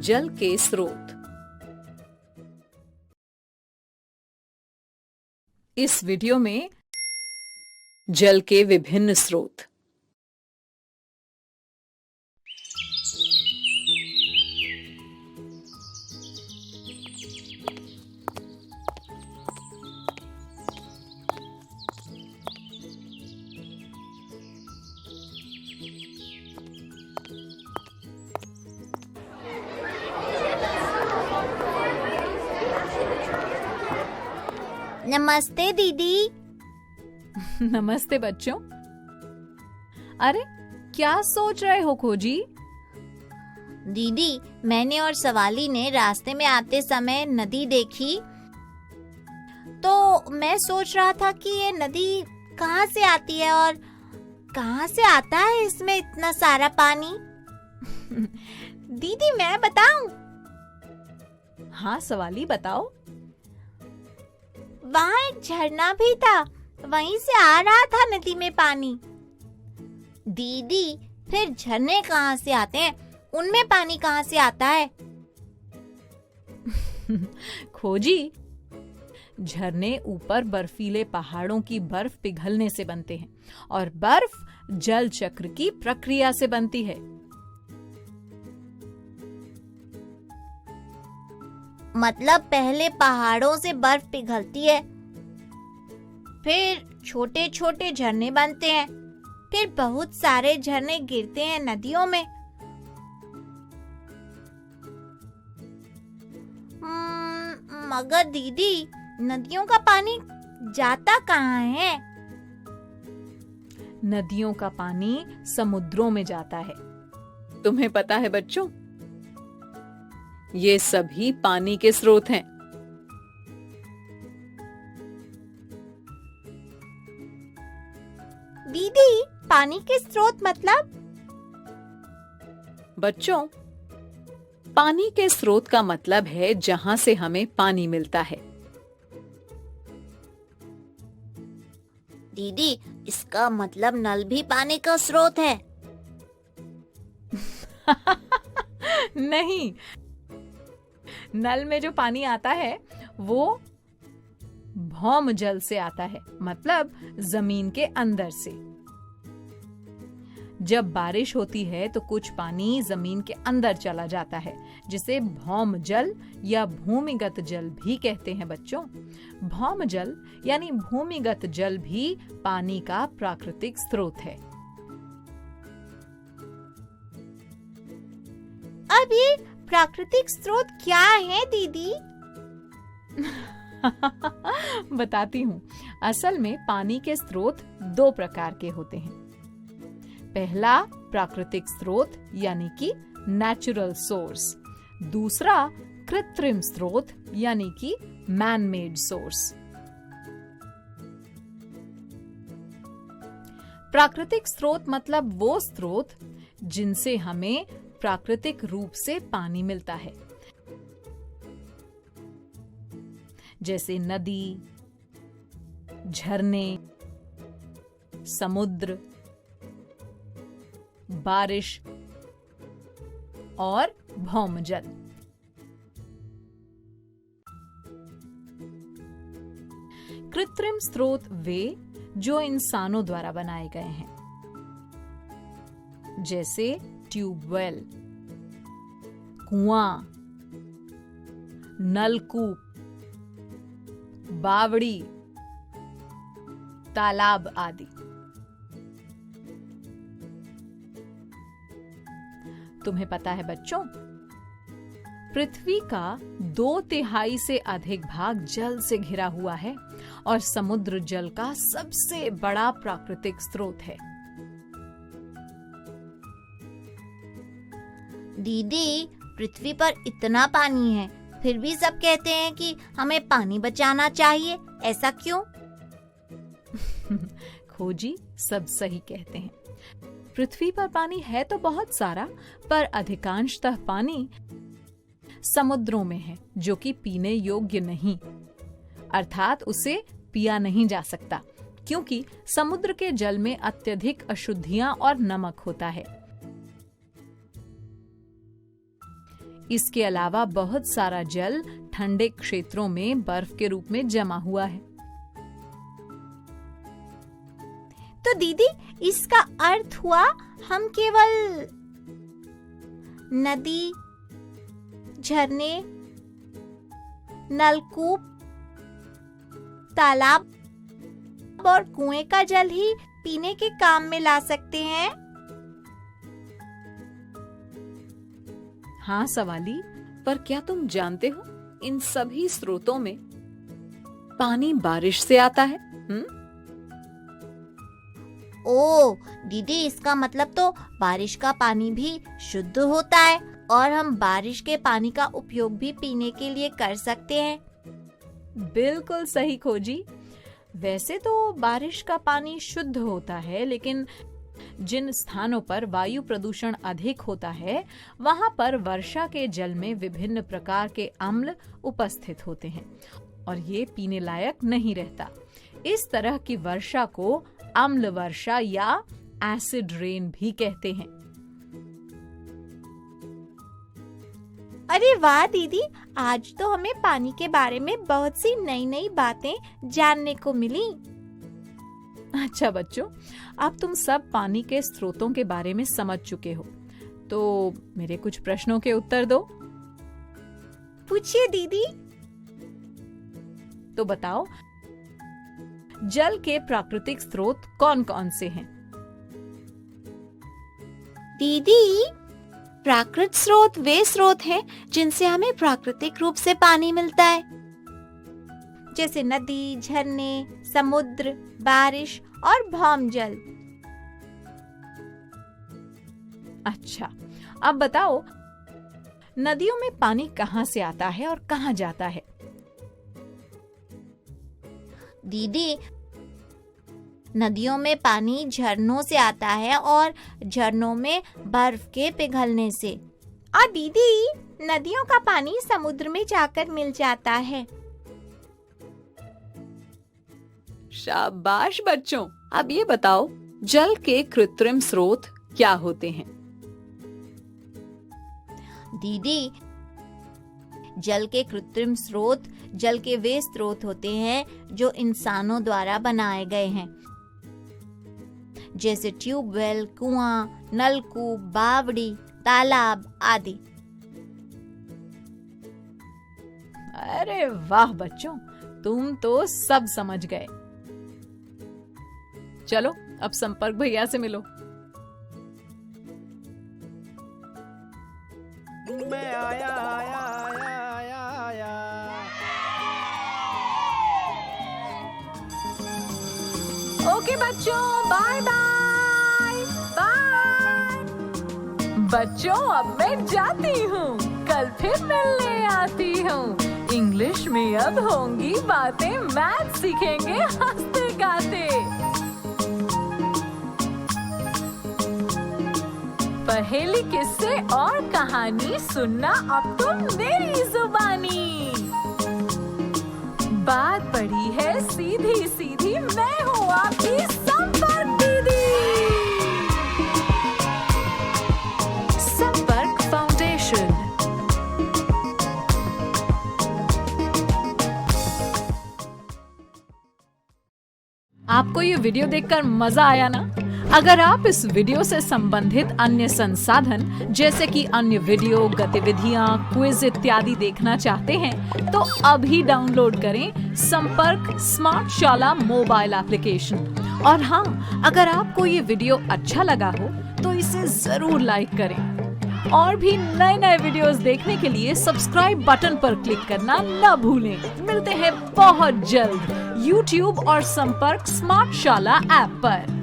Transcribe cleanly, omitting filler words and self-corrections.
जल के स्रोत। इस वीडियो में जल के विभिन्न स्रोत। नमस्ते दीदी। नमस्ते बच्चों। अरे क्या सोच रहे हो खोजी? दीदी, मैंने और सवाली ने रास्ते में आते समय नदी देखी, तो मैं सोच रहा था कि ये नदी कहाँ से आती है और कहाँ से आता है इसमें इतना सारा पानी। दीदी मैं बताऊं? हाँ सवाली बताओ। वहाँ एक झरना भी था, वहीं से आ रहा था नदी में पानी। दीदी, फिर झरने कहाँ से आते हैं? उनमें पानी कहाँ से आता है? खोजी, झरने ऊपर बर्फीले पहाड़ों की बर्फ पिघलने से बनते हैं और बर्फ जल चक्र की प्रक्रिया से बनती है। मतलब पहले पहाड़ों से बर्फ पिघलती है, फिर छोटे छोटे झरने बनते हैं, फिर बहुत सारे झरने गिरते हैं नदियों में। मगर दीदी, नदियों का पानी जाता कहाँ है? नदियों का पानी समुद्रों में जाता है। तुम्हें पता है बच्चों, ये सभी पानी के स्रोत हैं। दीदी, पानी के स्रोत मतलब? बच्चों, पानी के स्रोत का मतलब है जहां से हमें पानी मिलता है। दीदी, इसका मतलब नल भी पानी का स्रोत है? नहीं, नल में जो पानी आता है वो भौम जल से आता है, मतलब जमीन के अंदर से। जब बारिश होती है तो कुछ पानी जमीन के अंदर चला जाता है, जिसे भौम जल या भूमिगत जल भी कहते हैं बच्चों। भौम जल यानी भूमिगत जल भी पानी का प्राकृतिक स्रोत है। अब ये प्राकृतिक स्रोत क्या है दीदी? बताती हूँ। असल में पानी के स्रोत दो प्रकार के होते हैं। पहला प्राकृतिक स्रोत यानी कि नेचुरल सोर्स, दूसरा कृत्रिम स्रोत यानी कि मैन मेड सोर्स। प्राकृतिक स्रोत मतलब वो स्रोत जिनसे हमें प्राकृतिक रूप से पानी मिलता है, जैसे नदी, झरने, समुद्र, बारिश और भौमजल। कृत्रिम स्रोत वे जो इंसानों द्वारा बनाए गए हैं, जैसे ट्यूबवेल, कुआं, नलकूप, बावड़ी, तालाब आदि। तुम्हें पता है बच्चों, पृथ्वी का 2/3 से अधिक भाग जल से घिरा हुआ है और समुद्र जल का सबसे बड़ा प्राकृतिक स्रोत है। दीदी, पृथ्वी पर इतना पानी है, फिर भी सब कहते हैं कि हमें पानी बचाना चाहिए, ऐसा क्यों? खोजी, सब सही कहते हैं। पृथ्वी पर पानी है तो बहुत सारा, पर अधिकांशतः पानी समुद्रों में है, जो कि पीने योग्य नहीं, अर्थात उसे पिया नहीं जा सकता, क्योंकि समुद्र के जल में अत्यधिक अशुद्धियां और नमक होता है। इसके अलावा बहुत सारा जल ठंडे क्षेत्रों में बर्फ के रूप में जमा हुआ है। तो दीदी, इसका अर्थ हुआ हम केवल नदी, झरने, नलकूप, तालाब और कुएं का जल ही पीने के काम में ला सकते हैं। हाँ सवाली, पर क्या तुम जानते हो इन सभी स्रोतों में पानी बारिश से आता है? ओ दीदी, इसका मतलब तो बारिश का पानी भी शुद्ध होता है और हम बारिश के पानी का उपयोग भी पीने के लिए कर सकते हैं। बिल्कुल सही खोजी। वैसे तो बारिश का पानी शुद्ध होता है, लेकिन जिन स्थानों पर वायु प्रदूषण अधिक होता है वहां पर वर्षा के जल में विभिन्न प्रकार के अम्ल उपस्थित होते हैं और ये पीने लायक नहीं रहता। इस तरह की वर्षा को अम्ल वर्षा या एसिड रेन भी कहते हैं। अरे वाह दीदी, आज तो हमें पानी के बारे में बहुत सी नई नई बातें जानने को मिली। अच्छा बच्चों, अब तुम सब पानी के स्रोतों के बारे में समझ चुके हो, तो मेरे कुछ प्रश्नों के उत्तर दो। पूछिए दीदी। तो बताओ, जल के प्राकृतिक स्रोत कौन कौन से हैं? दीदी, प्राकृतिक स्रोत वे स्रोत हैं जिनसे हमें प्राकृतिक रूप से पानी मिलता है, जैसे नदी, झरने, समुद्र, बारिश और भौमजल। अच्छा, अब बताओ, नदियों में पानी कहाँ से आता है और कहाँ जाता है? दीदी, नदियों में पानी झरनों से आता है और झरनों में बर्फ के पिघलने से। और दीदी, नदियों का पानी समुद्र में जाकर मिल जाता है। शाबाश बच्चों। अब ये बताओ, जल के कृत्रिम स्रोत क्या होते हैं? दीदी, जल के कृत्रिम स्रोत जल के वे स्रोत होते हैं जो इंसानों द्वारा बनाए गए हैं, जैसे ट्यूबवेल, कुआं, नलकूप, बावड़ी, तालाब आदि। अरे वाह बच्चों, तुम तो सब समझ गए। चलो, अब संपर्क भैया से मिलो। मैं आया आया आया आया आया। ओके बच्चों, बाय बाय बाय। बच्चों, अब मैं जाती हूँ, कल फिर मिलने आती हूँ। इंग्लिश में अब होंगी बातें, मैथ सीखेंगे हंसते गाते। पहेली, किस्से और कहानी सुनना अब तुम मेरी जुबानी। बात पड़ी है सीधी सीधी, मैं हूँ आपकी संपर्क दीदी। संपर्क फाउंडेशन। आपको ये वीडियो देखकर मजा आया ना? अगर आप इस वीडियो से संबंधित अन्य संसाधन जैसे कि अन्य वीडियो, गतिविधियां, क्विज इत्यादि देखना चाहते हैं तो अभी डाउनलोड करें संपर्क स्मार्ट शाला मोबाइल एप्लीकेशन। और हाँ, अगर आपको ये वीडियो अच्छा लगा हो तो इसे जरूर लाइक करें। और भी नए नए वीडियोस देखने के लिए सब्सक्राइब बटन पर क्लिक करना न भूलें। मिलते हैं बहुत जल्द YouTube और संपर्क स्मार्ट शाला ऐप पर।